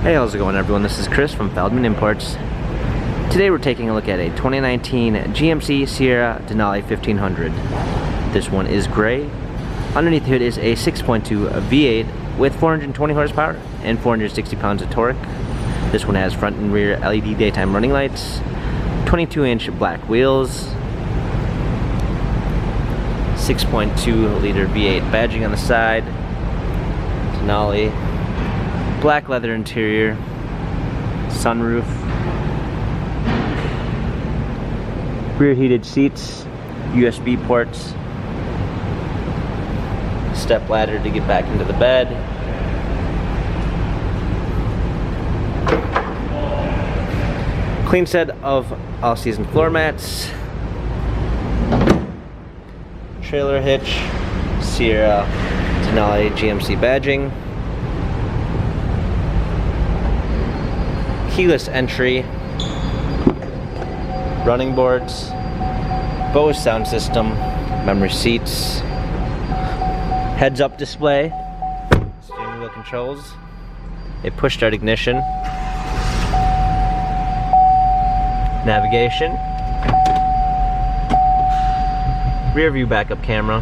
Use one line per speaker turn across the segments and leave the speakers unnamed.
Hey, how's it going everyone? This is Chris from Feldmann Imports. Today we're taking a look at a 2019 GMC Sierra Denali 1500. This one is gray. Underneath the hood is a 6.2 V8 with 420 horsepower and 460 pounds of torque. This one has front and rear LED daytime running lights, 22-inch black wheels, 6.2 liter V8 badging on the side, Denali, black leather interior, sunroof, rear heated seats, USB ports, step ladder to get back into the bed, clean set of all-season floor mats, trailer hitch, Sierra Denali GMC badging, keyless entry, running boards, Bose sound system, memory seats, heads-up display, steering wheel controls, a push-start ignition, navigation, rear view backup camera,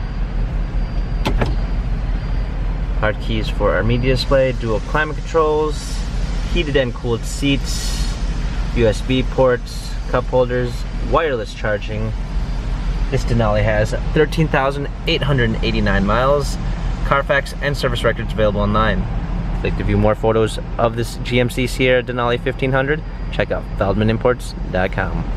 hard keys for our media display, dual climate controls, heated and cooled seats, USB ports, cup holders, wireless charging. This Denali has 13,889 miles, Carfax and service records available online. If you'd like to view more photos of this GMC Sierra Denali 1500, check out feldmannimports.com.